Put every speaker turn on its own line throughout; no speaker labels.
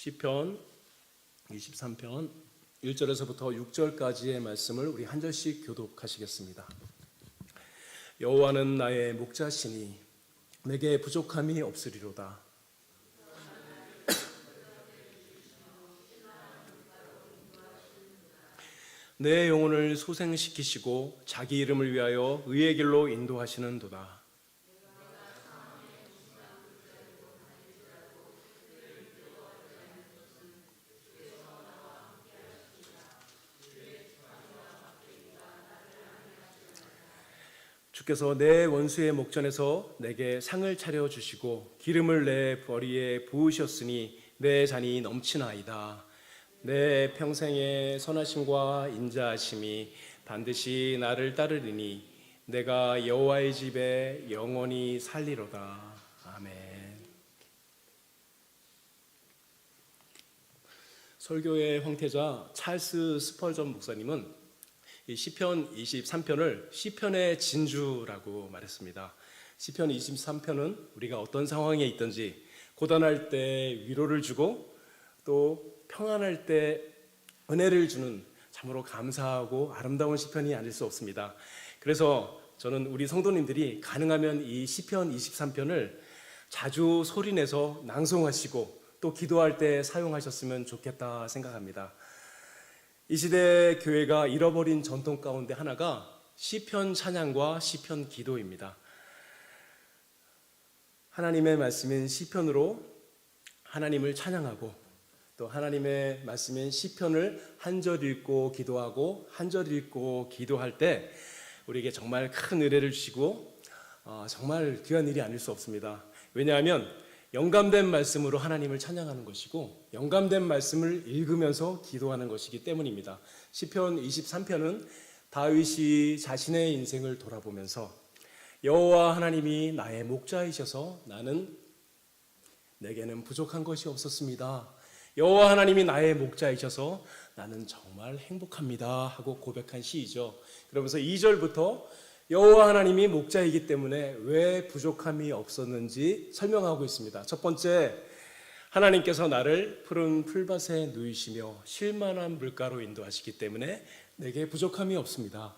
시편 23편 1절에서부터 6절까지의 말씀을 우리 한 절씩 교독하시겠습니다. 여호와는 나의 목자시니 내게 부족함이 없으리로다. 내 영혼을 소생시키시고 자기 이름을 위하여 의의 길로 인도하시는도다. 주께서 내 원수의 목전에서 내게 상을 차려주시고 기름을 내 머리에 부으셨으니 내 잔이 넘치나이다. 내 평생의 선하심과 인자하심이 반드시 나를 따르리니 내가 여호와의 집에 영원히 살리로다. 아멘. 설교의 황태자 찰스 스펄전 목사님은 이 시편 23편을 시편의 진주라고 말했습니다. 시편 23편은 우리가 어떤 상황에 있든지 고단할 때 위로를 주고 또 평안할 때 은혜를 주는 참으로 감사하고 아름다운 시편이 아닐 수 없습니다. 그래서 저는 우리 성도님들이 가능하면 이 시편 23편을 자주 소리내서 낭송하시고 또 기도할 때 사용하셨으면 좋겠다 생각합니다. 이 시대 교회가 잃어버린 전통 가운데 하나가 시편 찬양과 시편 기도입니다. 하나님의 말씀인 시편으로 하나님을 찬양하고 또 하나님의 말씀인 시편을 한 절 읽고 기도하고 한 절 읽고 기도할 때 우리에게 정말 큰 은혜를 주시고 정말 귀한 일이 아닐 수 없습니다. 왜냐하면 영감된 말씀으로 하나님을 찬양하는 것이고 영감된 말씀을 읽으면서 기도하는 것이기 때문입니다. 시편 23편은 다윗이 자신의 인생을 돌아보면서 여호와 하나님이 나의 목자이셔서 내게는 부족한 것이 없었습니다. 여호와 하나님이 나의 목자이셔서 나는 정말 행복합니다 하고 고백한 시이죠. 그러면서 2절부터 여호와 하나님이 목자이기 때문에 왜 부족함이 없었는지 설명하고 있습니다. 첫 번째, 하나님께서 나를 푸른 풀밭에 누이시며 쉴만한 물가로 인도하시기 때문에 내게 부족함이 없습니다.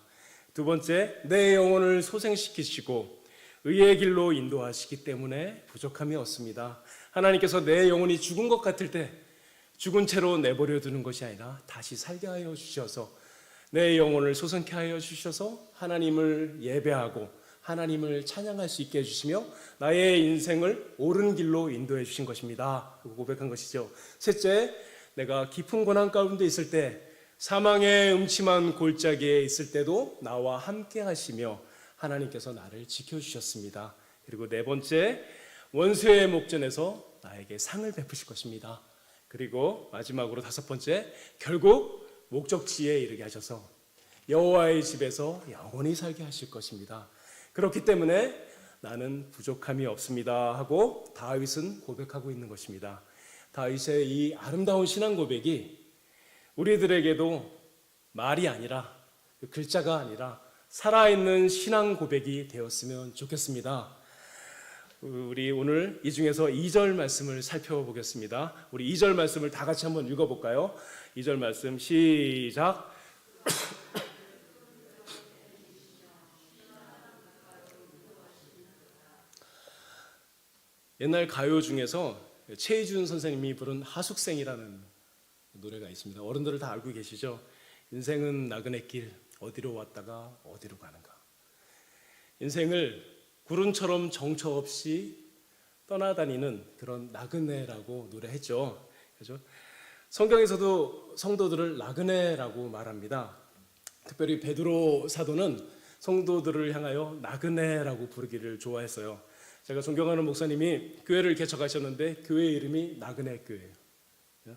두 번째, 내 영혼을 소생시키시고 의의 길로 인도하시기 때문에 부족함이 없습니다. 하나님께서 내 영혼이 죽은 것 같을 때 죽은 채로 내버려 두는 것이 아니라 다시 살게 하여 주셔서 내 영혼을 소생케 하여 주셔서 하나님을 예배하고 하나님을 찬양할 수 있게 해주시며 나의 인생을 옳은 길로 인도해 주신 것입니다. 고백한 것이죠. 셋째, 내가 깊은 고난 가운데 있을 때 사망의 음침한 골짜기에 있을 때도 나와 함께 하시며 하나님께서 나를 지켜주셨습니다. 그리고 네 번째, 원수의 목전에서 나에게 상을 베푸실 것입니다. 그리고 마지막으로 다섯 번째, 결국 목적지에 이르게 하셔서 여호와의 집에서 영원히 살게 하실 것입니다. 그렇기 때문에 나는 부족함이 없습니다 하고 다윗은 고백하고 있는 것입니다. 다윗의 이 아름다운 신앙 고백이 우리들에게도 말이 아니라 글자가 아니라 살아있는 신앙 고백이 되었으면 좋겠습니다. 우리 오늘 이 중에서 2절 말씀을 살펴보겠습니다. 우리 2절 말씀을 다 같이 한번 읽어볼까요? 2절 말씀 시작. 옛날 가요 중에서 최희준 선생님이 부른 하숙생이라는 노래가 있습니다. 어른들을 다 알고 계시죠? 인생은 나그네 길 어디로 왔다가 어디로 가는가. 인생을 구름처럼 정처 없이 떠나다니는 그런 나그네라고 노래했죠. 그렇죠? 성경에서도 성도들을 나그네라고 말합니다. 특별히 베드로 사도는 성도들을 향하여 나그네라고 부르기를 좋아했어요. 제가 존경하는 목사님이 교회를 개척하셨는데 교회 이름이 나그네 교회예요.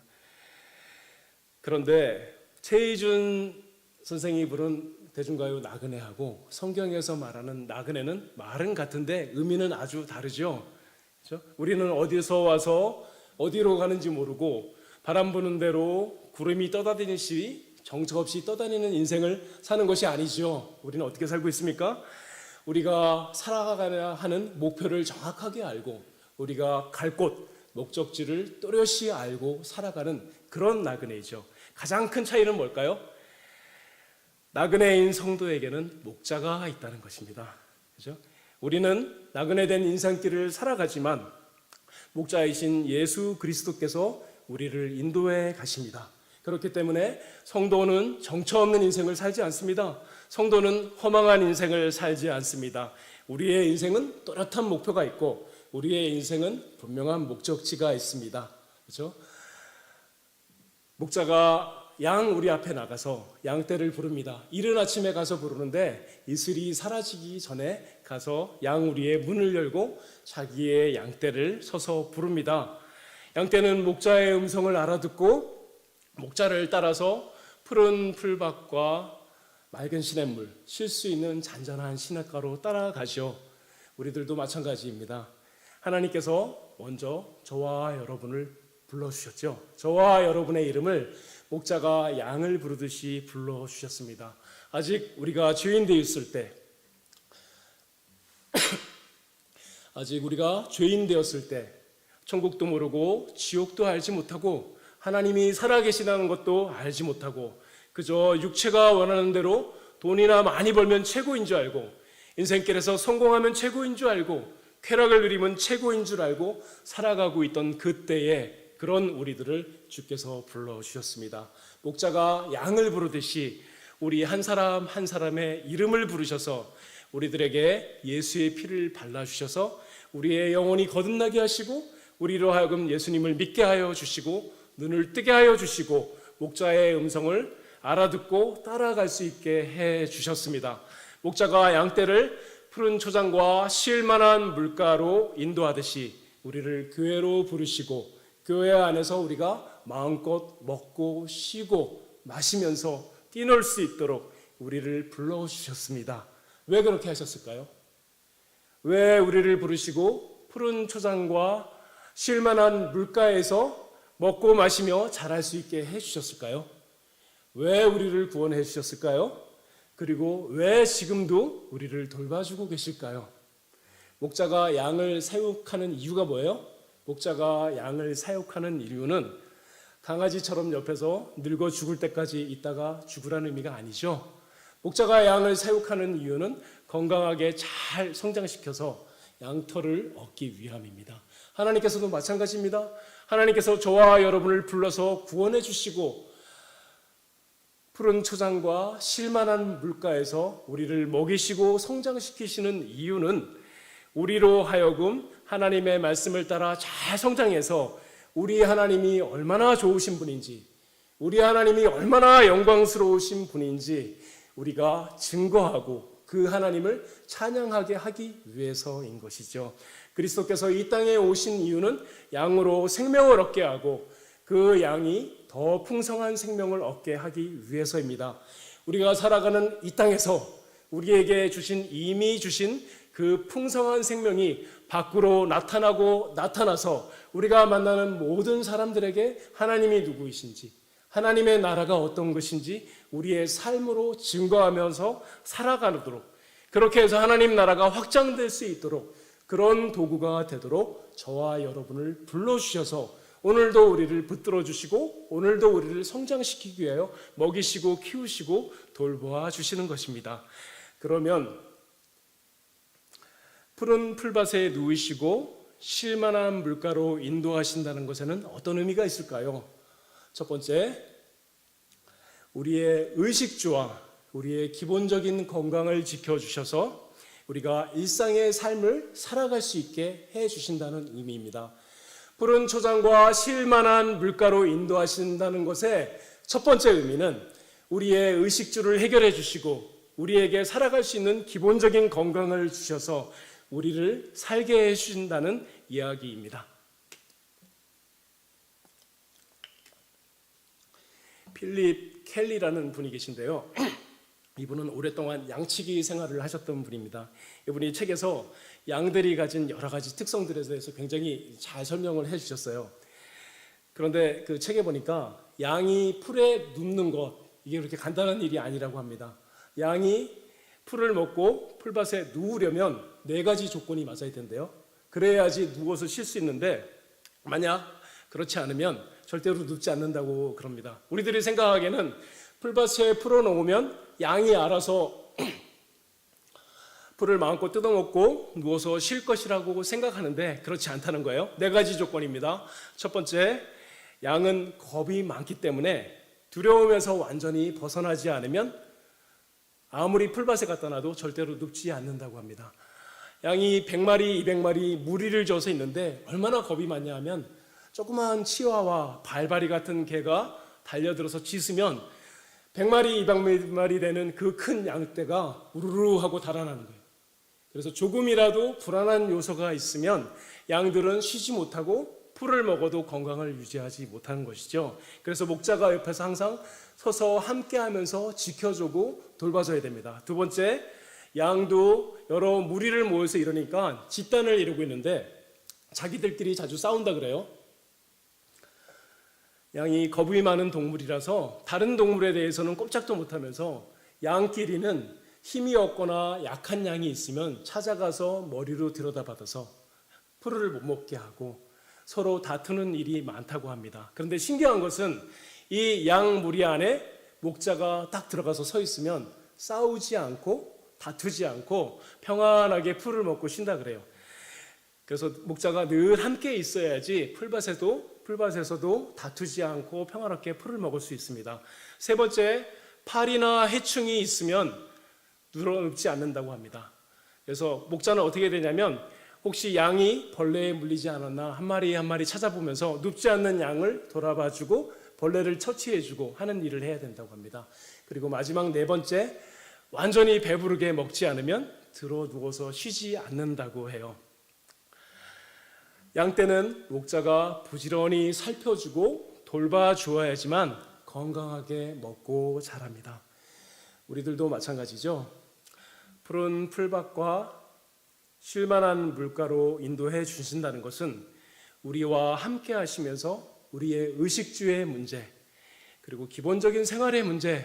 그런데 최희준 선생이 부른 대중가요 나그네하고 성경에서 말하는 나그네는 말은 같은데 의미는 아주 다르죠. 그렇죠? 우리는 어디서 와서 어디로 가는지 모르고 바람 부는 대로 구름이 떠다니듯이 정처 없이 떠다니는 인생을 사는 것이 아니죠. 우리는 어떻게 살고 있습니까? 우리가 살아가야 하는 목표를 정확하게 알고 우리가 갈 곳, 목적지를 또렷이 알고 살아가는 그런 나그네이죠. 가장 큰 차이는 뭘까요? 나그네인 성도에게는 목자가 있다는 것입니다. 그죠? 우리는 나그네된 인생길을 살아가지만 목자이신 예수 그리스도께서 우리를 인도해 가십니다. 그렇기 때문에 성도는 정처 없는 인생을 살지 않습니다. 성도는 허망한 인생을 살지 않습니다. 우리의 인생은 또렷한 목표가 있고 우리의 인생은 분명한 목적지가 있습니다. 그렇죠? 목자가 양 우리 앞에 나가서 양떼를 부릅니다. 이른 아침에 가서 부르는데 이슬이 사라지기 전에 가서 양 우리의 문을 열고 자기의 양떼를 서서 부릅니다. 양떼는 목자의 음성을 알아듣고 목자를 따라서 푸른 풀밭과 맑은 시냇물, 쉴 수 있는 잔잔한 시냇가로 따라가죠. 우리들도 마찬가지입니다. 하나님께서 먼저 저와 여러분을 불러주셨죠. 저와 여러분의 이름을 목자가 양을 부르듯이 불러주셨습니다. 아직 우리가 죄인 되었을 때, 아직 우리가 죄인 되었을 때 천국도 모르고 지옥도 알지 못하고 하나님이 살아계시다는 것도 알지 못하고 그저 육체가 원하는 대로 돈이나 많이 벌면 최고인 줄 알고 인생길에서 성공하면 최고인 줄 알고 쾌락을 누리면 최고인 줄 알고 살아가고 있던 그때에 그런 우리들을 주께서 불러주셨습니다. 목자가 양을 부르듯이 우리 한 사람 한 사람의 이름을 부르셔서 우리들에게 예수의 피를 발라주셔서 우리의 영혼이 거듭나게 하시고 우리로 하여금 예수님을 믿게 하여 주시고 눈을 뜨게 하여 주시고 목자의 음성을 알아듣고 따라갈 수 있게 해 주셨습니다. 목자가 양떼를 푸른 초장과 쉴 만한 물가로 인도하듯이 우리를 교회로 부르시고 교회 안에서 우리가 마음껏 먹고 쉬고 마시면서 뛰놀 수 있도록 우리를 불러주셨습니다. 왜 그렇게 하셨을까요? 왜 우리를 부르시고 푸른 초장과 쉴 만한 물가에서 먹고 마시며 자랄 수 있게 해주셨을까요? 왜 우리를 구원해 주셨을까요? 그리고 왜 지금도 우리를 돌봐주고 계실까요? 목자가 양을 사육하는 이유가 뭐예요? 목자가 양을 사육하는 이유는 강아지처럼 옆에서 늙어 죽을 때까지 있다가 죽으라는 의미가 아니죠. 목자가 양을 사육하는 이유는 건강하게 잘 성장시켜서 양털을 얻기 위함입니다. 하나님께서도 마찬가지입니다. 하나님께서 저와 여러분을 불러서 구원해 주시고 푸른 초장과 쉴만한 물가에서 우리를 먹이시고 성장시키시는 이유는 우리로 하여금 하나님의 말씀을 따라 잘 성장해서 우리 하나님이 얼마나 좋으신 분인지, 우리 하나님이 얼마나 영광스러우신 분인지 우리가 증거하고 그 하나님을 찬양하게 하기 위해서인 것이죠. 그리스도께서 이 땅에 오신 이유는 양으로 생명을 얻게 하고 그 양이 더 풍성한 생명을 얻게 하기 위해서입니다. 우리가 살아가는 이 땅에서 우리에게 이미 주신 그 풍성한 생명이 밖으로 나타나서 우리가 만나는 모든 사람들에게 하나님이 누구이신지, 하나님의 나라가 어떤 것인지 우리의 삶으로 증거하면서 살아가도록, 그렇게 해서 하나님 나라가 확장될 수 있도록 그런 도구가 되도록 저와 여러분을 불러주셔서 오늘도 우리를 붙들어 주시고 오늘도 우리를 성장시키기 위하여 먹이시고 키우시고 돌보아 주시는 것입니다. 그러면 푸른 풀밭에 누이시고 쉴만한 물가로 인도하신다는 것에는 어떤 의미가 있을까요? 첫 번째, 우리의 의식주와 우리의 기본적인 건강을 지켜주셔서 우리가 일상의 삶을 살아갈 수 있게 해주신다는 의미입니다. 푸른 초장과 쉴만한 물가로 인도하신다는 것의 첫 번째 의미는 우리의 의식주를 해결해 주시고 우리에게 살아갈 수 있는 기본적인 건강을 주셔서 우리를 살게 해주신다는 이야기입니다. 필립 켈리라는 분이 계신데요. 이분은 오랫동안 양치기 생활을 하셨던 분입니다. 이분이 책에서 양들이 가진 여러 가지 특성들에 대해서 굉장히 잘 설명을 해주셨어요. 그런데 그 책에 보니까 양이 풀에 눕는 것, 이게 그렇게 간단한 일이 아니라고 합니다. 양이 풀을 먹고 풀밭에 누우려면 4가지 조건이 맞아야 된대요. 그래야지 누워서 쉴 수 있는데 만약 그렇지 않으면 절대로 눕지 않는다고 그럽니다. 우리들이 생각하기에는 풀밭에 풀어놓으면 양이 알아서 풀을 마음껏 뜯어먹고 누워서 쉴 것이라고 생각하는데 그렇지 않다는 거예요. 4가지 조건입니다. 첫 번째, 양은 겁이 많기 때문에 두려움에서 완전히 벗어나지 않으면 아무리 풀밭에 갖다 놔도 절대로 눕지 않는다고 합니다. 양이 100마리, 200마리 무리를 져서 있는데 얼마나 겁이 많냐 하면 조그마한 치와와 발바리 같은 개가 달려들어서 짖으면 100마리, 200마리 되는 그 큰 양떼가 우르르 하고 달아나는 거예요. 그래서 조금이라도 불안한 요소가 있으면 양들은 쉬지 못하고 풀을 먹어도 건강을 유지하지 못하는 것이죠. 그래서 목자가 옆에서 항상 서서 함께하면서 지켜주고 돌봐줘야 됩니다. 두 번째, 양도 여러 무리를 모여서 이러니까 집단을 이루고 있는데 자기들끼리 자주 싸운다 그래요. 양이 겁이 많은 동물이라서 다른 동물에 대해서는 꼼짝도 못하면서 양끼리는 힘이 없거나 약한 양이 있으면 찾아가서 머리로 들여다받아서 풀을 못 먹게 하고 서로 다투는 일이 많다고 합니다. 그런데 신기한 것은 이 양 무리 안에 목자가 딱 들어가서 서 있으면 싸우지 않고 다투지 않고 평안하게 풀을 먹고 쉰다 그래요. 그래서 목자가 늘 함께 있어야지 풀밭에서도 다투지 않고 평안하게 풀을 먹을 수 있습니다. 세 번째, 파리나 해충이 있으면 눕지 않는다고 합니다. 그래서 목자는 어떻게 되냐면 혹시 양이 벌레에 물리지 않았나 한 마리 한 마리 찾아보면서 눕지 않는 양을 돌아봐주고 벌레를 처치해주고 하는 일을 해야 된다고 합니다. 그리고 마지막 4번째, 완전히 배부르게 먹지 않으면 들어 누워서 쉬지 않는다고 해요. 양 떼는 목자가 부지런히 살펴주고 돌봐주어야지만 건강하게 먹고 자랍니다. 우리들도 마찬가지죠. 푸른 풀밭과 쉴만한 물가로 인도해 주신다는 것은 우리와 함께 하시면서 우리의 의식주의 문제, 그리고 기본적인 생활의 문제,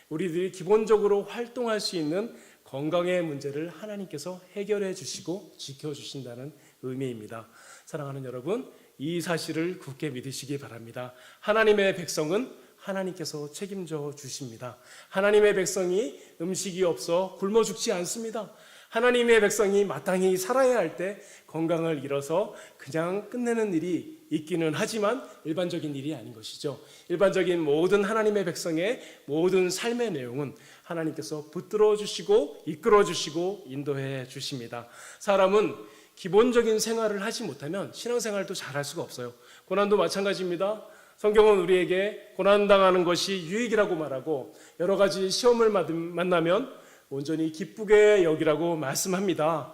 우리들이 기본적으로 활동할 수 있는 건강의 문제를 하나님께서 해결해 주시고 지켜주신다는 의미입니다. 사랑하는 여러분, 이 사실을 굳게 믿으시기 바랍니다. 하나님의 백성은 하나님께서 책임져 주십니다. 하나님의 백성이 음식이 없어 굶어 죽지 않습니다. 하나님의 백성이 마땅히 살아야 할 때 건강을 잃어서 그냥 끝내는 일이 있기는 하지만 일반적인 일이 아닌 것이죠. 일반적인 모든 하나님의 백성의 모든 삶의 내용은 하나님께서 붙들어 주시고 이끌어 주시고 인도해 주십니다. 사람은 기본적인 생활을 하지 못하면 신앙생활도 잘할 수가 없어요. 고난도 마찬가지입니다. 성경은 우리에게 고난당하는 것이 유익이라고 말하고 여러 가지 시험을 만나면 온전히 기쁘게 여기라고 말씀합니다.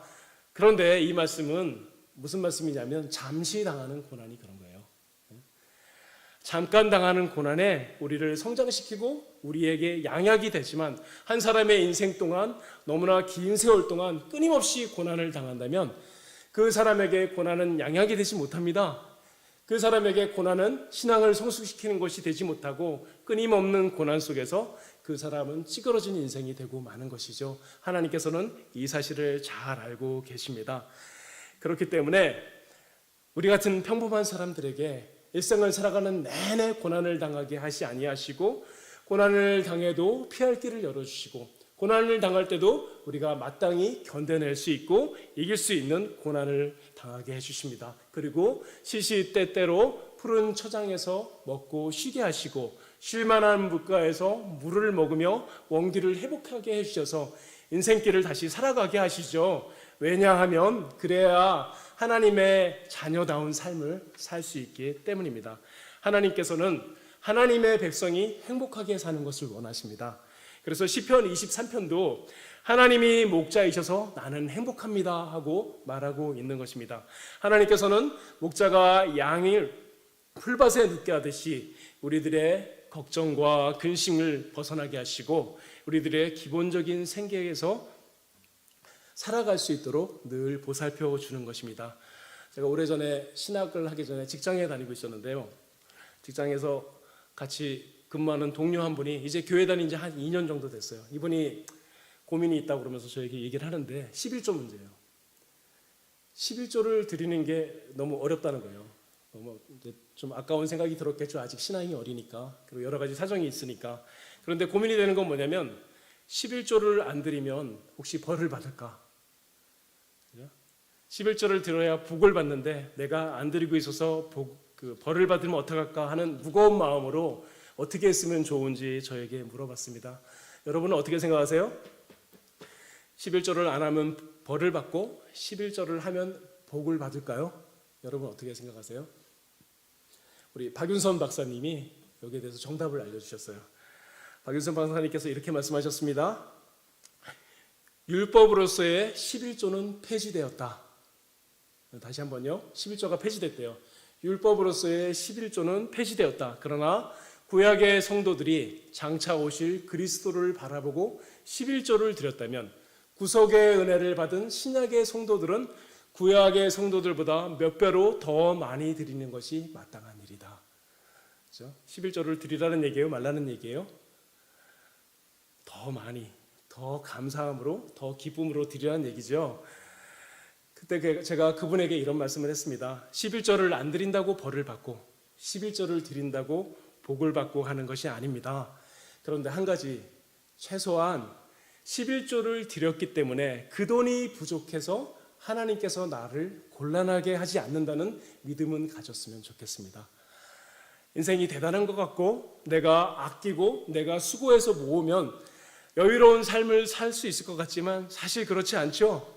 그런데 이 말씀은 무슨 말씀이냐면 잠시 당하는 고난이 그런 거예요. 잠깐 당하는 고난에 우리를 성장시키고 우리에게 양약이 되지만 한 사람의 인생 동안 너무나 긴 세월 동안 끊임없이 고난을 당한다면 그 사람에게 고난은 양약이 되지 못합니다. 그 사람에게 고난은 신앙을 성숙시키는 것이 되지 못하고 끊임없는 고난 속에서 그 사람은 찌그러진 인생이 되고 마는 것이죠. 하나님께서는 이 사실을 잘 알고 계십니다. 그렇기 때문에 우리 같은 평범한 사람들에게 일생을 살아가는 내내 고난을 당하게 하시 아니하시고 고난을 당해도 피할 길을 열어주시고 고난을 당할 때도 우리가 마땅히 견뎌낼 수 있고 이길 수 있는 고난을 당하게 해주십니다. 그리고 시시때때로 푸른 초장에서 먹고 쉬게 하시고 쉴만한 물가에서 물을 먹으며 원기를 회복하게 해주셔서 인생길을 다시 살아가게 하시죠. 왜냐하면 그래야 하나님의 자녀다운 삶을 살 수 있기 때문입니다. 하나님께서는 하나님의 백성이 행복하게 사는 것을 원하십니다. 그래서 시편 23편도 하나님이 목자이셔서 나는 행복합니다 하고 말하고 있는 것입니다. 하나님께서는 목자가 양을 풀밭에 눕게 하듯이 우리들의 걱정과 근심을 벗어나게 하시고 우리들의 기본적인 생계에서 살아갈 수 있도록 늘 보살펴 주는 것입니다. 제가 오래전에 신학을 하기 전에 직장에 다니고 있었는데요. 직장에서 같이 근무하는 동료 한 분이 이제 교회 다닌 지 한 2년 정도 됐어요. 이분이 고민이 있다고 그러면서 저에게 얘기를 하는데 11조 문제예요. 11조를 드리는 게 너무 어렵다는 거예요. 좀 아까운 생각이 들었겠죠. 아직 신앙이 어리니까. 그리고 여러 가지 사정이 있으니까. 그런데 고민이 되는 건 뭐냐면 11조를 안 드리면 혹시 벌을 받을까? 11조를 드려야 복을 받는데 내가 안 드리고 있어서 벌을 받으면 어떡할까 하는 무거운 마음으로 어떻게 했으면 좋은지 저에게 물어봤습니다. 여러분은 어떻게 생각하세요? 11조를 안 하면 벌을 받고 11조를 하면 복을 받을까요? 여러분 어떻게 생각하세요? 우리 박윤선 박사님이 여기에 대해서 정답을 알려주셨어요. 박윤선 박사님께서 이렇게 말씀하셨습니다. 율법으로서의 11조는 폐지되었다. 다시 한번요. 11조가 폐지됐대요. 율법으로서의 11조는 폐지되었다. 그러나 구약의 성도들이 장차 오실 그리스도를 바라보고 11조를 드렸다면 구속의 은혜를 받은 신약의 성도들은 구약의 성도들보다 몇 배로 더 많이 드리는 것이 마땅한 일이다. 그렇죠? 11조를 드리라는 얘기예요? 말라는 얘기예요? 더 많이, 더 감사함으로, 더 기쁨으로 드리라는 얘기죠. 그때 제가 그분에게 이런 말씀을 했습니다. 11조를 안 드린다고 벌을 받고 11조를 드린다고 복을 받고 하는 것이 아닙니다. 그런데 한 가지, 최소한 11조를 드렸기 때문에 그 돈이 부족해서 하나님께서 나를 곤란하게 하지 않는다는 믿음은 가졌으면 좋겠습니다. 인생이 대단한 것 같고 내가 아끼고 내가 수고해서 모으면 여유로운 삶을 살 수 있을 것 같지만 사실 그렇지 않죠.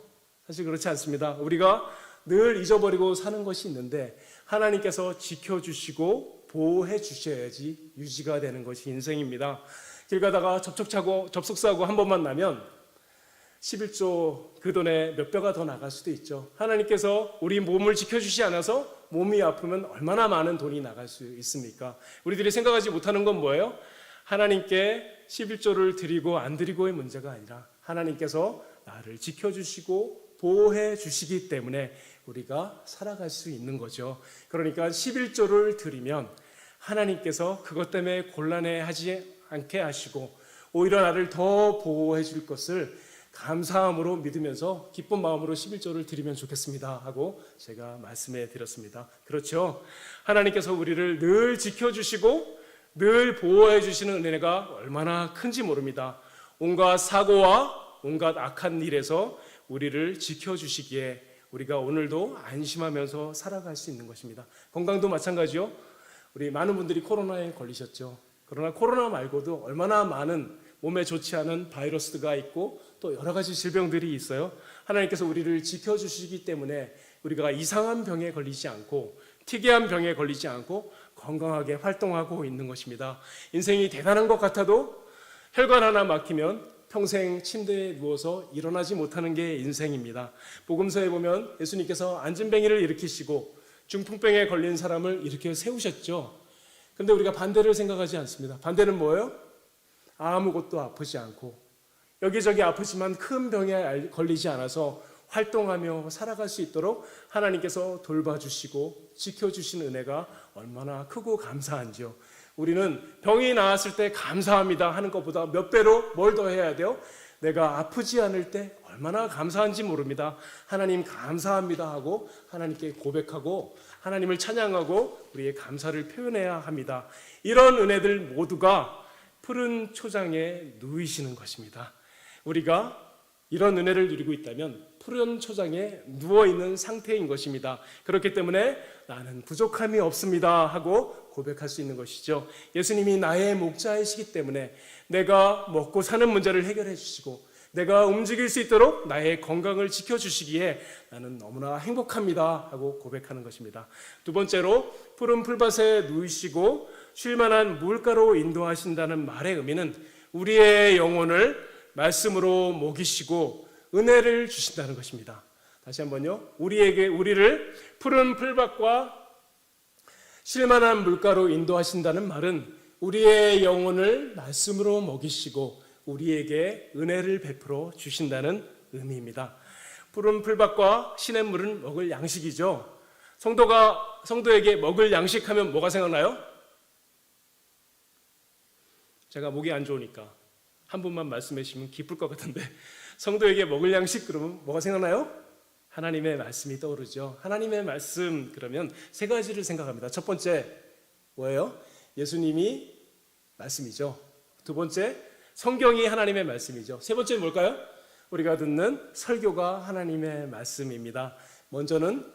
사실 그렇지 않습니다. 우리가 늘 잊어버리고 사는 것이 있는데 하나님께서 지켜주시고 보호해 주셔야지 유지가 되는 것이 인생입니다. 길 가다가 접촉사고 한 번만 나면 11조 그 돈에 몇 배가 더 나갈 수도 있죠. 하나님께서 우리 몸을 지켜주시지 않아서 몸이 아프면 얼마나 많은 돈이 나갈 수 있습니까? 우리들이 생각하지 못하는 건 뭐예요? 하나님께 11조를 드리고 안 드리고의 문제가 아니라 하나님께서 나를 지켜주시고 보호해 주시기 때문에 우리가 살아갈 수 있는 거죠. 그러니까 11조를 드리면 하나님께서 그것 때문에 곤란해하지 않게 하시고 오히려 나를 더 보호해 줄 것을 감사함으로 믿으면서 기쁜 마음으로 11조를 드리면 좋겠습니다 하고 제가 말씀해 드렸습니다. 그렇죠? 하나님께서 우리를 늘 지켜주시고 늘 보호해 주시는 은혜가 얼마나 큰지 모릅니다. 온갖 사고와 온갖 악한 일에서 우리를 지켜주시기에 우리가 오늘도 안심하면서 살아갈 수 있는 것입니다. 건강도 마찬가지요. 우리 많은 분들이 코로나에 걸리셨죠. 그러나 코로나 말고도 얼마나 많은 몸에 좋지 않은 바이러스가 있고 또 여러 가지 질병들이 있어요. 하나님께서 우리를 지켜주시기 때문에 우리가 이상한 병에 걸리지 않고 특이한 병에 걸리지 않고 건강하게 활동하고 있는 것입니다. 인생이 대단한 것 같아도 혈관 하나 막히면 평생 침대에 누워서 일어나지 못하는 게 인생입니다. 복음서에 보면 예수님께서 안진뱅이를 일으키시고 중풍병에 걸린 사람을 이렇게 세우셨죠. 그런데 우리가 반대를 생각하지 않습니다. 반대는 뭐예요? 아무것도 아프지 않고 여기저기 아프지만 큰 병에 걸리지 않아서 활동하며 살아갈 수 있도록 하나님께서 돌봐주시고 지켜주신 은혜가 얼마나 크고 감사한지요. 우리는 병이 나았을 때 감사합니다 하는 것보다 몇 배로 뭘 더 해야 돼요? 내가 아프지 않을 때 얼마나 감사한지 모릅니다. 하나님 감사합니다 하고 하나님께 고백하고 하나님을 찬양하고 우리의 감사를 표현해야 합니다. 이런 은혜들 모두가 푸른 초장에 누이시는 것입니다. 우리가 이런 은혜를 누리고 있다면 푸른 초장에 누워있는 상태인 것입니다. 그렇기 때문에 나는 부족함이 없습니다 하고 고백할 수 있는 것이죠. 예수님이 나의 목자이시기 때문에 내가 먹고 사는 문제를 해결해 주시고 내가 움직일 수 있도록 나의 건강을 지켜주시기에 나는 너무나 행복합니다 하고 고백하는 것입니다. 두 번째로 푸른 풀밭에 누이시고 쉴만한 물가로 인도하신다는 말의 의미는 우리의 영혼을 말씀으로 먹이시고 은혜를 주신다는 것입니다. 다시 한번요. 우리를 푸른 풀밭과 쉴만한 물가로 인도하신다는 말은 우리의 영혼을 말씀으로 먹이시고 우리에게 은혜를 베풀어 주신다는 의미입니다. 푸른 풀밭과 시냇물은 먹을 양식이죠. 성도에게 먹을 양식하면 뭐가 생각나요? 제가 목이 안 좋으니까 한 분만 말씀해 주시면 기쁠 것 같은데 성도에게 먹을 양식 그러면 뭐가 생각나요? 하나님의 말씀이 떠오르죠. 하나님의 말씀 그러면 세 가지를 생각합니다. 첫 번째 뭐예요? 예수님이 말씀이죠. 두 번째 성경이 하나님의 말씀이죠. 세 번째 뭘까요? 우리가 듣는 설교가 하나님의 말씀입니다. 먼저는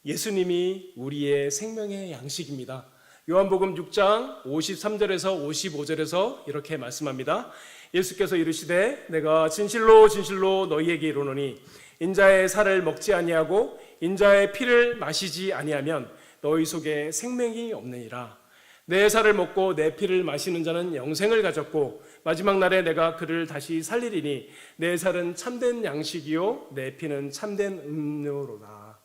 예수님이 우리의 생명의 양식입니다. 요한복음 6장 53절에서 55절에서 이렇게 말씀합니다. 예수께서 이르시되 내가 진실로 진실로 너희에게 이르노니 인자의 살을 먹지 아니하고 인자의 피를 마시지 아니하면 너희 속에 생명이 없느니라. 내 살을 먹고 내 피를 마시는 자는 영생을 가졌고 마지막 날에 내가 그를 다시 살리리니 내 살은 참된 양식이요 내 피는 참된 음료로다.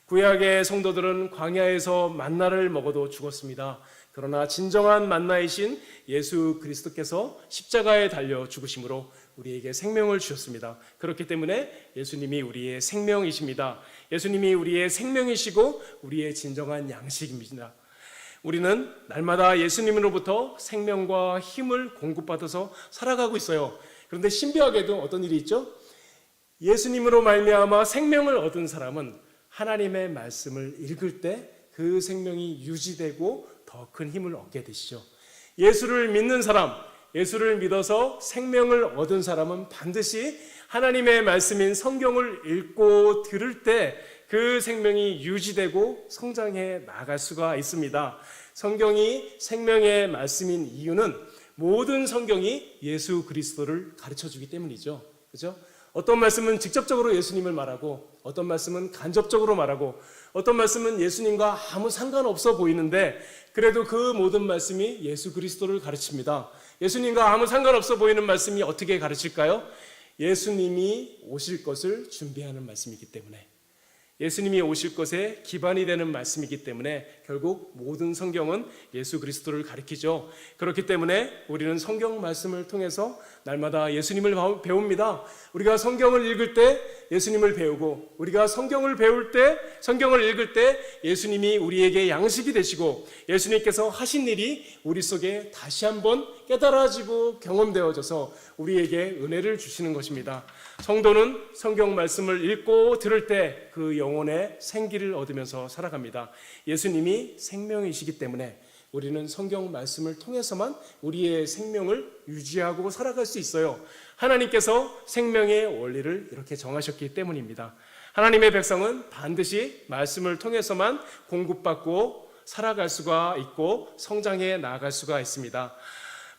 구약의 성도들은 광야에서 만나를 먹어도 죽었습니다. 그러나 진정한 만나이신 예수 그리스도께서 십자가에 달려 죽으심으로 우리에게 생명을 주셨습니다. 그렇기 때문에 예수님이 우리의 생명이십니다. 예수님이 우리의 생명이시고 우리의 진정한 양식입니다. 우리는 날마다 예수님으로부터 생명과 힘을 공급받아서 살아가고 있어요. 그런데 신비하게도 어떤 일이 있죠? 예수님으로 말미암아 생명을 얻은 사람은 하나님의 말씀을 읽을 때 그 생명이 유지되고 더 큰 힘을 얻게 되시죠. 예수를 믿는 사람, 예수를 믿어서 생명을 얻은 사람은 반드시 하나님의 말씀인 성경을 읽고 들을 때 그 생명이 유지되고 성장해 나갈 수가 있습니다. 성경이 생명의 말씀인 이유는 모든 성경이 예수 그리스도를 가르쳐 주기 때문이죠. 그렇죠? 어떤 말씀은 직접적으로 예수님을 말하고 어떤 말씀은 간접적으로 말하고 어떤 말씀은 예수님과 아무 상관없어 보이는데 그래도 그 모든 말씀이 예수 그리스도를 가르칩니다. 예수님과 아무 상관없어 보이는 말씀이 어떻게 가르칠까요? 예수님이 오실 것을 준비하는 말씀이기 때문에 예수님이 오실 것에 기반이 되는 말씀이기 때문에 결국 모든 성경은 예수 그리스도를 가리키죠. 그렇기 때문에 우리는 성경 말씀을 통해서 날마다 예수님을 배웁니다. 우리가 성경을 읽을 때 예수님을 배우고 우리가 성경을 배울 때 성경을 읽을 때 예수님이 우리에게 양식이 되시고 예수님께서 하신 일이 우리 속에 다시 한번 깨달아지고 경험되어져서 우리에게 은혜를 주시는 것입니다. 성도는 성경 말씀을 읽고 들을 때 그 영혼의 생기를 얻으면서 살아갑니다. 예수님이 생명이시기 때문에 우리는 성경 말씀을 통해서만 우리의 생명을 유지하고 살아갈 수 있어요. 하나님께서 생명의 원리를 이렇게 정하셨기 때문입니다. 하나님의 백성은 반드시 말씀을 통해서만 공급받고 살아갈 수가 있고 성장해 나아갈 수가 있습니다.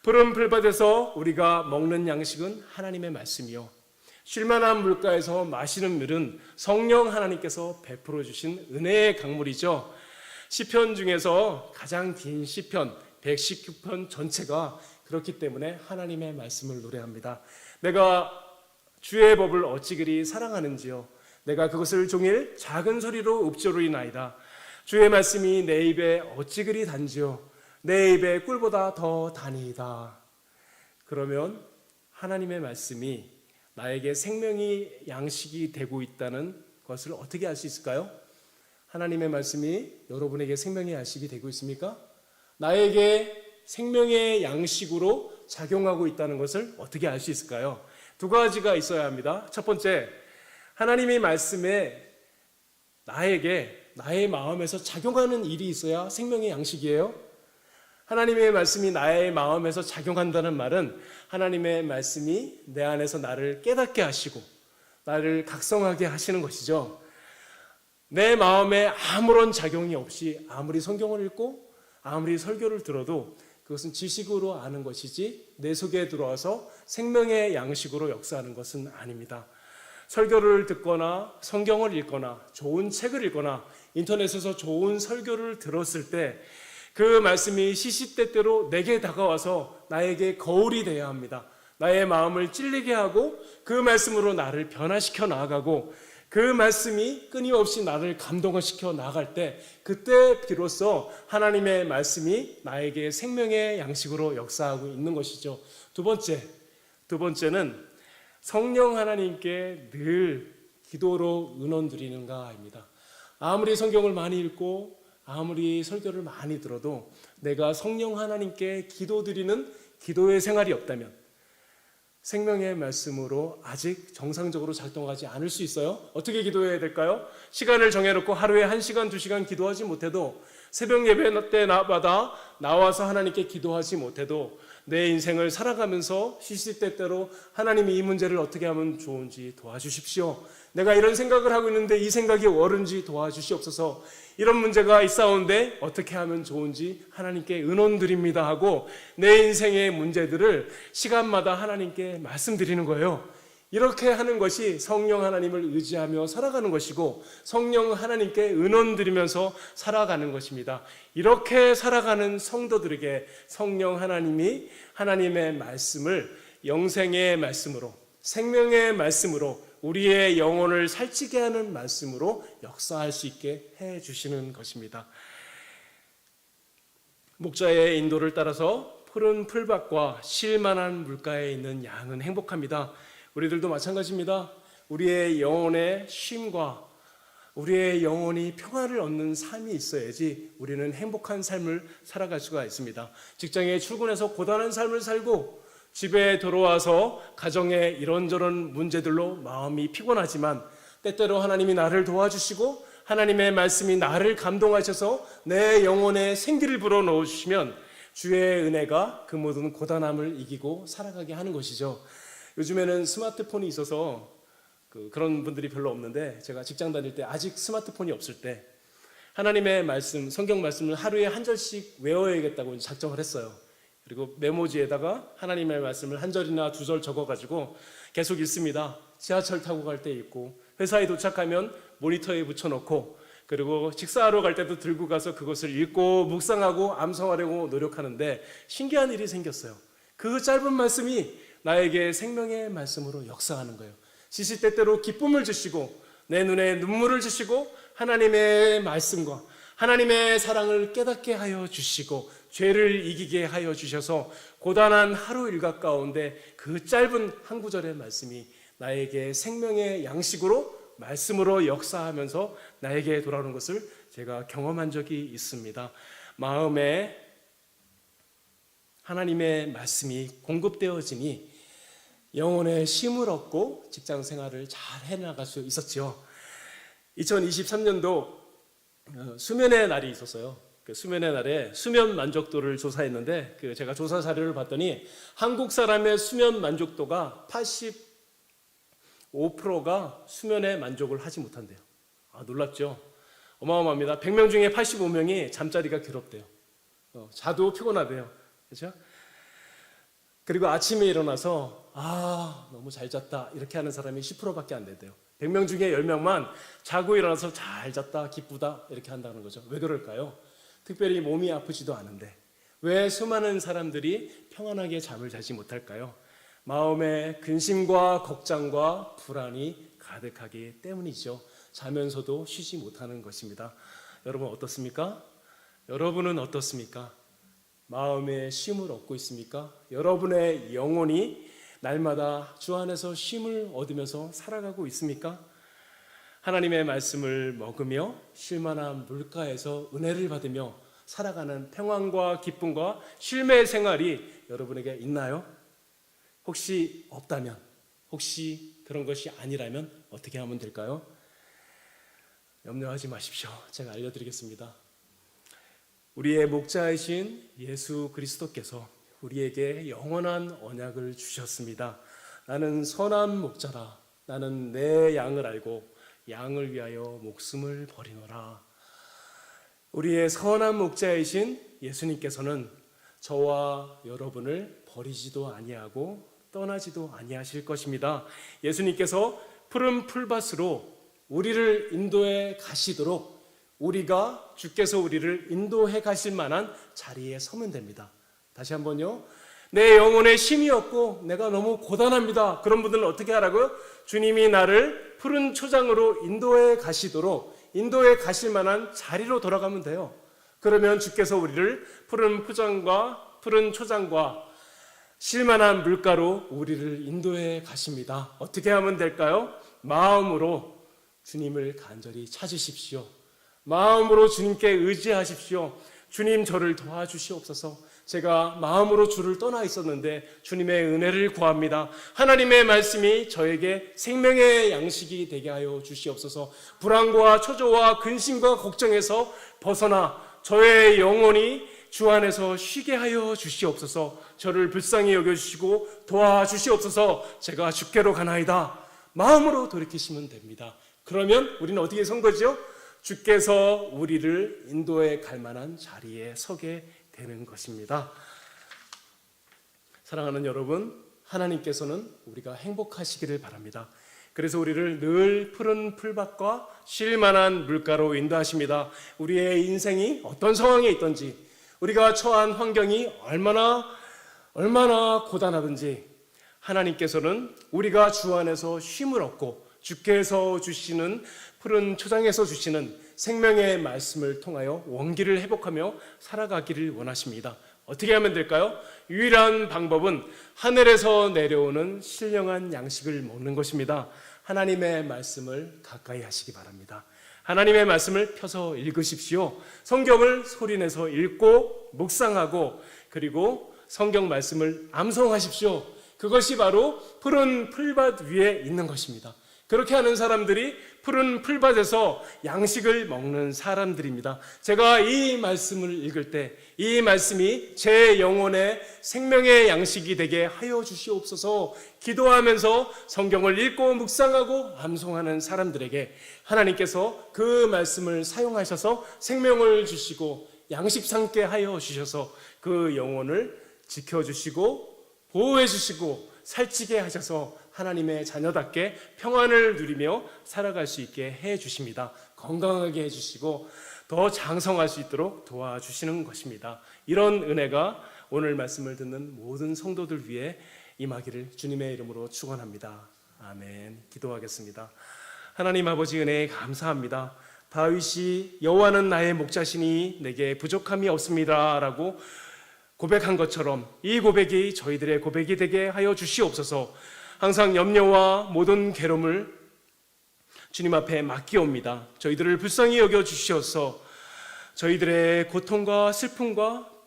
푸른 풀밭에서 우리가 먹는 양식은 하나님의 말씀이요. 쉴만한 물가에서 마시는 물은 성령 하나님께서 베풀어 주신 은혜의 강물이죠. 시편 중에서 가장 긴 시편 119편 전체가 그렇기 때문에 하나님의 말씀을 노래합니다. 내가 주의 법을 어찌 그리 사랑하는지요. 내가 그것을 종일 작은 소리로 읊조리나이다. 주의 말씀이 내 입에 어찌 그리 단지요. 내 입에 꿀보다 더 다니이다. 그러면 하나님의 말씀이 나에게 생명이 양식이 되고 있다는 것을 어떻게 알 수 있을까요? 하나님의 말씀이 여러분에게 생명의 양식이 되고 있습니까? 나에게 생명의 양식으로 작용하고 있다는 것을 어떻게 알 수 있을까요? 두 가지가 있어야 합니다. 첫 번째, 하나님의 말씀에 나에게 나의 마음에서 작용하는 일이 있어야 생명의 양식이에요. 하나님의 말씀이 나의 마음에서 작용한다는 말은 하나님의 말씀이 내 안에서 나를 깨닫게 하시고 나를 각성하게 하시는 것이죠. 내 마음에 아무런 작용이 없이 아무리 성경을 읽고 아무리 설교를 들어도 그것은 지식으로 아는 것이지 내 속에 들어와서 생명의 양식으로 역사하는 것은 아닙니다. 설교를 듣거나 성경을 읽거나 좋은 책을 읽거나 인터넷에서 좋은 설교를 들었을 때 그 말씀이 시시때때로 내게 다가와서 나에게 거울이 되어야 합니다. 나의 마음을 찔리게 하고 그 말씀으로 나를 변화시켜 나아가고 그 말씀이 끊임없이 나를 감동시켜 나아갈 때 그때 비로소 하나님의 말씀이 나에게 생명의 양식으로 역사하고 있는 것이죠. 두 번째는 성령 하나님께 늘 기도로 은원 드리는가입니다. 아무리 성경을 많이 읽고 아무리 설교를 많이 들어도 내가 성령 하나님께 기도드리는 기도의 생활이 없다면 생명의 말씀으로 아직 정상적으로 작동하지 않을 수 있어요. 어떻게 기도해야 될까요? 시간을 정해놓고 하루에 1시간, 2시간 기도하지 못해도, 새벽 예배 때마다 나와서 하나님께 기도하지 못해도 내 인생을 살아가면서 시시때때로 하나님이 이 문제를 어떻게 하면 좋은지 도와주십시오. 내가 이런 생각을 하고 있는데 이 생각이 옳은지 도와주시옵소서. 이런 문제가 있사온데 어떻게 하면 좋은지 하나님께 의논드립니다 하고 내 인생의 문제들을 시간마다 하나님께 말씀드리는 거예요. 이렇게 하는 것이 성령 하나님을 의지하며 살아가는 것이고, 성령 하나님께 의논드리면서 살아가는 것입니다. 이렇게 살아가는 성도들에게 성령 하나님이 하나님의 말씀을 영생의 말씀으로, 생명의 말씀으로, 우리의 영혼을 살찌게 하는 말씀으로 역사할 수 있게 해주시는 것입니다. 목자의 인도를 따라서 푸른 풀밭과 쉴만한 물가에 있는 양은 행복합니다. 우리들도 마찬가지입니다. 우리의 영혼의 쉼과 우리의 영혼이 평화를 얻는 삶이 있어야지 우리는 행복한 삶을 살아갈 수가 있습니다. 직장에 출근해서 고단한 삶을 살고 집에 들어와서 가정의 이런저런 문제들로 마음이 피곤하지만 때때로 하나님이 나를 도와주시고 하나님의 말씀이 나를 감동하셔서 내 영혼에 생기를 불어넣으시면 주의 은혜가 그 모든 고단함을 이기고 살아가게 하는 것이죠. 요즘에는 스마트폰이 있어서 그런 분들이 별로 없는데, 제가 직장 다닐 때 아직 스마트폰이 없을 때 하나님의 말씀, 성경 말씀을 하루에 한 절씩 외워야겠다고 작정을 했어요. 그리고 메모지에다가 하나님의 말씀을 한 절이나 두 절 적어가지고 계속 읽습니다. 지하철 타고 갈 때 읽고, 회사에 도착하면 모니터에 붙여놓고, 그리고 식사하러 갈 때도 들고 가서 그것을 읽고 묵상하고 암송하려고 노력하는데 신기한 일이 생겼어요. 그 짧은 말씀이 나에게 생명의 말씀으로 역사하는 거예요. 시시때때로 기쁨을 주시고 내 눈에 눈물을 주시고 하나님의 말씀과 하나님의 사랑을 깨닫게 하여 주시고 죄를 이기게 하여 주셔서 고단한 하루 일과 가운데 그 짧은 한 구절의 말씀이 나에게 생명의 양식으로 말씀으로 역사하면서 나에게 돌아오는 것을 제가 경험한 적이 있습니다. 마음에 하나님의 말씀이 공급되어지니 영혼의 쉼을 얻고 직장 생활을 잘 해나갈 수 있었죠. 2023년도 수면의 날이 있었어요. 그 수면의 날에 수면 만족도를 조사했는데, 제가 조사 자료를 봤더니 한국 사람의 수면 만족도가 85%가 수면에 만족을 하지 못한대요. 놀랍죠? 어마어마합니다. 100명 중에 85명이 잠자리가 괴롭대요. 자도 피곤하대요. 그렇죠? 그리고 아침에 일어나서 너무 잘 잤다 이렇게 하는 사람이 10%밖에 안 된대요. 100명 중에 10명만 자고 일어나서 잘 잤다, 기쁘다 이렇게 한다는 거죠. 왜 그럴까요? 특별히 몸이 아프지도 않은데 왜 수많은 사람들이 평안하게 잠을 자지 못할까요? 마음에 근심과 걱정과 불안이 가득하기 때문이죠. 자면서도 쉬지 못하는 것입니다. 여러분 어떻습니까? 여러분은 어떻습니까? 마음의 쉼을 얻고 있습니까? 여러분의 영혼이 날마다 주 안에서 쉼을 얻으면서 살아가고 있습니까? 하나님의 말씀을 먹으며 쉴만한 물가에서 은혜를 받으며 살아가는 평안과 기쁨과 쉼의 생활이 여러분에게 있나요? 혹시 없다면, 혹시 그런 것이 아니라면 어떻게 하면 될까요? 염려하지 마십시오. 제가 알려드리겠습니다. 우리의 목자이신 예수 그리스도께서 우리에게 영원한 언약을 주셨습니다. 나는 선한 목자라. 나는 내 양을 알고 양을 위하여 목숨을 버리노라. 우리의 선한 목자이신 예수님께서는 저와 여러분을 버리지도 아니하고 떠나지도 아니하실 것입니다. 예수님께서 푸른 풀밭으로 우리를 인도해 가시도록 우리가 주께서 우리를 인도해 가실 만한 자리에 서면 됩니다. 다시 한번요. 내 영혼에 쉼이 없고 내가 너무 고단합니다. 그런 분들은 어떻게 하라고요? 주님이 나를 푸른 초장으로 인도해 가시도록 인도해 가실 만한 자리로 돌아가면 돼요. 그러면 주께서 우리를 푸른 초장과 쉴만한 물가로 우리를 인도해 가십니다. 어떻게 하면 될까요? 마음으로 주님을 간절히 찾으십시오. 마음으로 주님께 의지하십시오. 주님 저를 도와주시옵소서. 제가 마음으로 주를 떠나 있었는데 주님의 은혜를 구합니다. 하나님의 말씀이 저에게 생명의 양식이 되게 하여 주시옵소서. 불안과 초조와 근심과 걱정에서 벗어나 저의 영혼이 주 안에서 쉬게 하여 주시옵소서. 저를 불쌍히 여겨주시고 도와주시옵소서. 제가 주께로 가나이다 마음으로 돌이키시면 됩니다. 그러면 우리는 어떻게 선 거죠? 주께서 우리를 인도해 갈 만한 자리에 서게 되는 것입니다. 사랑하는 여러분, 하나님께서는 우리가 행복하시기를 바랍니다. 그래서 우리를 늘 푸른 풀밭과 쉴 만한 물가로 인도하십니다. 우리의 인생이 어떤 상황에 있든지, 우리가 처한 환경이 얼마나 고단하든지 하나님께서는 우리가 주 안에서 쉼을 얻고 주께서 주시는 푸른 초장에서 주시는 생명의 말씀을 통하여 원기를 회복하며 살아가기를 원하십니다. 어떻게 하면 될까요? 유일한 방법은 하늘에서 내려오는 신령한 양식을 먹는 것입니다. 하나님의 말씀을 가까이 하시기 바랍니다. 하나님의 말씀을 펴서 읽으십시오. 성경을 소리내서 읽고 묵상하고 그리고 성경 말씀을 암송하십시오. 그것이 바로 푸른 풀밭 위에 있는 것입니다. 그렇게 하는 사람들이 푸른 풀밭에서 양식을 먹는 사람들입니다. 제가 이 말씀을 읽을 때 이 말씀이 제 영혼의 생명의 양식이 되게 하여 주시옵소서. 기도하면서 성경을 읽고 묵상하고 암송하는 사람들에게 하나님께서 그 말씀을 사용하셔서 생명을 주시고 양식 삼게 하여 주셔서 그 영혼을 지켜주시고 보호해 주시고 살찌게 하셔서 하나님의 자녀답게 평안을 누리며 살아갈 수 있게 해 주십니다. 건강하게 해 주시고 더 장성할 수 있도록 도와주시는 것입니다. 이런 은혜가 오늘 말씀을 듣는 모든 성도들 위해 임하기를 주님의 이름으로 축원합니다. 아멘. 기도하겠습니다. 하나님 아버지 은혜에 감사합니다. 다윗이 여호와는 나의 목자시니 내게 부족함이 없습니다 라고 고백한 것처럼 이 고백이 저희들의 고백이 되게 하여 주시옵소서. 항상 염려와 모든 괴로움을 주님 앞에 맡기옵니다. 저희들을 불쌍히 여겨 주시어서 저희들의 고통과 슬픔과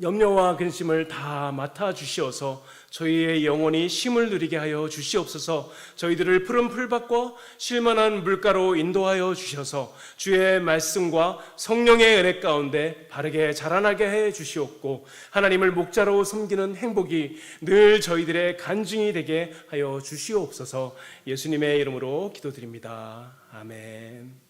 염려와 근심을 다 맡아 주시어서 저희의 영혼이 쉼을 누리게 하여 주시옵소서. 저희들을 푸른 풀밭과 쉴만한 물가로 인도하여 주셔서 주의 말씀과 성령의 은혜 가운데 바르게 자라나게 해 주시옵고 하나님을 목자로 섬기는 행복이 늘 저희들의 간증이 되게 하여 주시옵소서. 예수님의 이름으로 기도드립니다. 아멘.